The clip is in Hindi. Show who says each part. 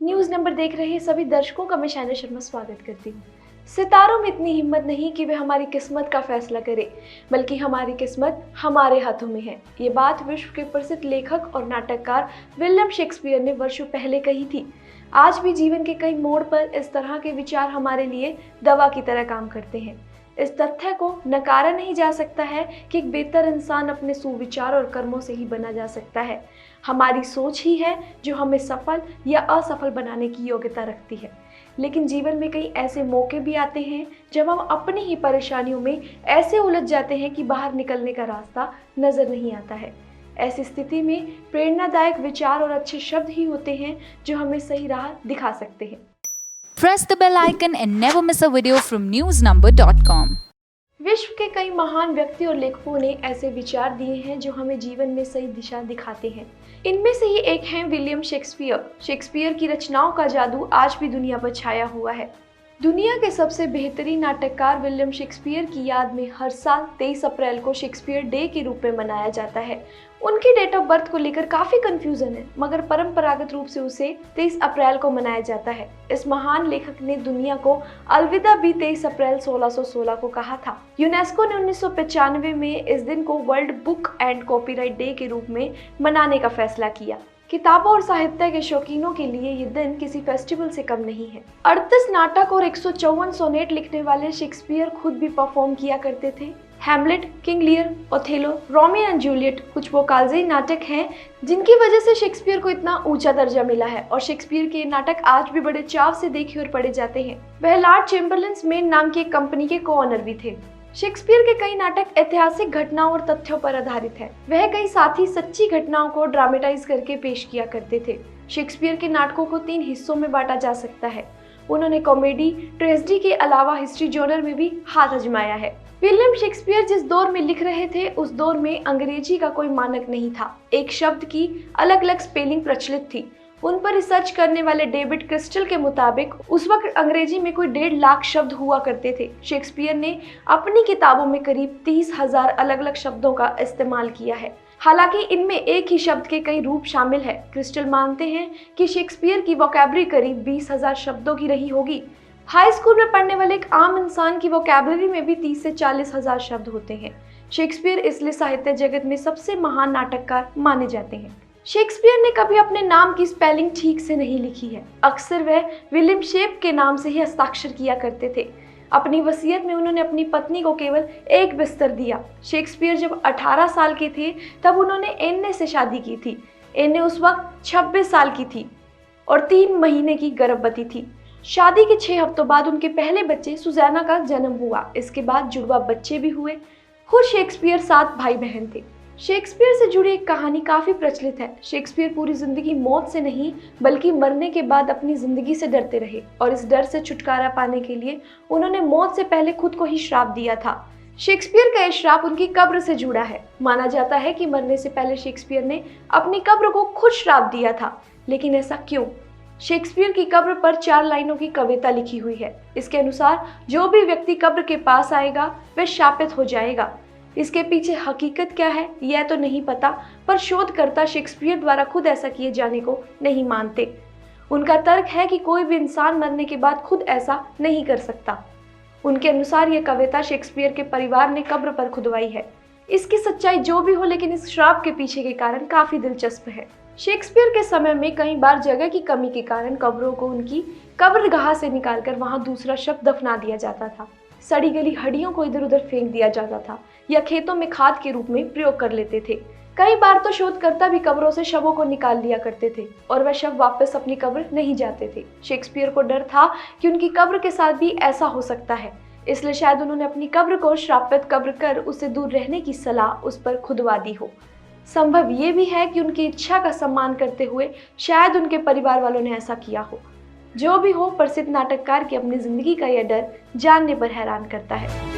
Speaker 1: न्यूज़ नंबर देख रहे सभी दर्शकों का मैं शाइना शर्मा स्वागत करती हूँ। सितारों में इतनी हिम्मत नहीं कि वे हमारी किस्मत का फैसला करें, बल्कि हमारी किस्मत हमारे हाथों में है। ये बात विश्व के प्रसिद्ध लेखक और नाटककार विलियम शेक्सपियर ने वर्षों पहले कही थी। आज भी जीवन के कई मोड़ पर इस तरह के विचार हमारे लिए दवा की तरह काम करते हैं। इस तथ्य को नकारा नहीं जा सकता है कि एक बेहतर इंसान अपने सुविचार और कर्मों से ही बना जा सकता है। हमारी सोच ही है जो हमें सफल या असफल बनाने की योग्यता रखती है। लेकिन जीवन में कई ऐसे मौके भी आते हैं जब हम अपनी ही परेशानियों में ऐसे उलझ जाते हैं कि बाहर निकलने का रास्ता नजर नहीं आता है। ऐसी स्थिति में प्रेरणादायक विचार और अच्छे शब्द ही होते हैं जो हमें सही राह दिखा सकते हैं।
Speaker 2: Press the bell icon and never miss a video from newsnumber.com.
Speaker 1: विश्व के कई महान व्यक्ति और लेखकों ने ऐसे विचार दिए हैं जो हमें जीवन में सही दिशा दिखाते हैं। इनमें से ही एक हैं विलियम शेक्सपियर। शेक्सपियर की रचनाओं का जादू आज भी दुनिया पर छाया हुआ है। दुनिया के सबसे बेहतरीन नाटककार विलियम शेक्सपियर की याद में हर साल 23 अप्रैल को शेक्सपियर डे के रूप में मनाया जाता है। उनकी डेट ऑफ बर्थ को लेकर काफी कंफ्यूजन है, मगर परंपरागत रूप से उसे 23 अप्रैल को मनाया जाता है। इस महान लेखक ने दुनिया को अलविदा भी 23 अप्रैल 1616 को कहा था। यूनेस्को ने 1995 में इस दिन को world book and copyright day के रूप में मनाने का फैसला किया। किताबों और साहित्य के शौकीनों के लिए ये दिन किसी फेस्टिवल से कम नहीं है। 38 नाटक और 154 सोनेट लिखने वाले शेक्सपियर खुद भी परफॉर्म किया करते थे। Hamlet, King Lear, Othello, Romeo and Juliet कुछ वो कालजयी नाटक हैं जिनकी वजह से शेक्सपियर को इतना ऊंचा दर्जा मिला है, और शेक्सपियर के नाटक आज भी बड़े चाव से देखे और पढ़े जाते हैं। वह लॉर्ड चैम्बरलेन्स मेन नाम की एक कंपनी के को-ऑनर भी थे। शेक्सपियर के कई नाटक ऐतिहासिक घटनाओं और तथ्यों पर आधारित है। वह कई साथ ही सच्ची घटनाओं को ड्रामेटाइज करके पेश किया करते थे। शेक्सपियर के नाटकों को 3 हिस्सों में बांटा जा सकता है। उन्होंने कॉमेडी, ट्रेजेडी के अलावा हिस्ट्री जॉनर में भी हाथ आजमाया है। विलियम शेक्सपियर जिस दौर में लिख रहे थे उस दौर में अंग्रेजी का कोई मानक नहीं था। एक शब्द की अलग अलग स्पेलिंग प्रचलित थी। उन पर रिसर्च करने वाले डेविड क्रिस्टल के मुताबिक उस वक्त अंग्रेजी में कोई 1.5 लाख शब्द हुआ करते थे। शेक्सपियर ने अपनी किताबों में करीब 30,000 अलग अलग शब्दों का इस्तेमाल किया है। हालांकि इनमें एक ही शब्द के कई रूप शामिल है। क्रिस्टल मानते हैं कि शेक्सपियर की वोकैबुलरी करीब 20,000 शब्दों की रही होगी। हाई स्कूल में पढ़ने वाले एक आम इंसान की वोकैबुलरी में भी 30 से 40,000 शब्द होते हैं। शेक्सपियर इसलिए साहित्य जगत में सबसे महान नाटककार माने जाते हैं। शेक्सपियर ने कभी अपने नाम की स्पेलिंग ठीक से नहीं लिखी है। अक्सर वह विलियम शेप के नाम से ही हस्ताक्षर किया करते थे। अपनी वसीयत में उन्होंने अपनी पत्नी को केवल एक बिस्तर दिया। शेक्सपियर जब 18 साल के थे तब उन्होंने एन्ने से शादी की थी। एन्ने उस वक्त 26 साल की थी और 3 महीने की गर्भवती थी। शादी के 6 हफ्तों बाद उनके पहले बच्चे सुजैना का जन्म हुआ। इसके बाद जुड़वा बच्चे भी हुए। खुद शेक्सपियर 7 भाई बहन थे। शेक्सपियर से जुड़ी एक कहानी काफी प्रचलित है। शेक्सपियर पूरी जिंदगी मौत से नहीं बल्कि मरने के बाद अपनी जिंदगी से डरते रहे, और इस डर से छुटकारा पाने के लिए उन्होंने मौत से पहले खुद को ही श्राप दिया था। शेक्सपियर का यह श्राप उनकी कब्र से जुड़ा है। माना जाता है कि मरने से पहले शेक्सपियर ने अपनी कब्र को खुद श्राप दिया था। लेकिन ऐसा क्यों? शेक्सपियर की कब्र पर 4 लाइनों की कविता लिखी हुई है। इसके अनुसार जो भी व्यक्ति कब्र के पास आएगा वह शापित हो जाएगा। इसके पीछे हकीकत क्या है यह तो नहीं पता, पर शोधकर्ता शेक्सपियर द्वारा खुद ऐसा किए जाने को नहीं मानते। उनका तर्क है कि कोई भी इंसान मरने के बाद खुद ऐसा नहीं कर सकता। उनके अनुसार यह कविता शेक्सपियर के परिवार ने कब्र पर खुदवाई है। इसकी सच्चाई जो भी हो, लेकिन इस श्राप के पीछे के कारण काफी दिलचस्प है। शेक्सपियर के समय में कई बार जगह की कमी के कारण कब्रों को उनकी कब्रगाह से निकालकर वहां दूसरा शव दफना दिया जाता था। सड़ी गली हड्डियों को इधर उधर फेंक दिया जाता था या खेतों में खाद के रूप में प्रयोग कर लेते थे। कई बार तो शोधकर्ता भी कब्रों से शवों को निकाल लिया करते थे और वह शव वापस अपनी कब्र नहीं जाते थे। शेक्सपियर को डर था कि उनकी कब्र के साथ भी ऐसा हो सकता है, इसलिए शायद उन्होंने अपनी कब्र को श्रापित कब्र कर उससे दूर रहने की सलाह उस पर खुदवा दी हो। संभव ये भी है कि उनकी इच्छा का सम्मान करते हुए शायद उनके परिवार वालों ने ऐसा किया हो। जो भी हो, प्रसिद्ध नाटककार की अपनी जिंदगी का यह डर जानने पर हैरान करता है।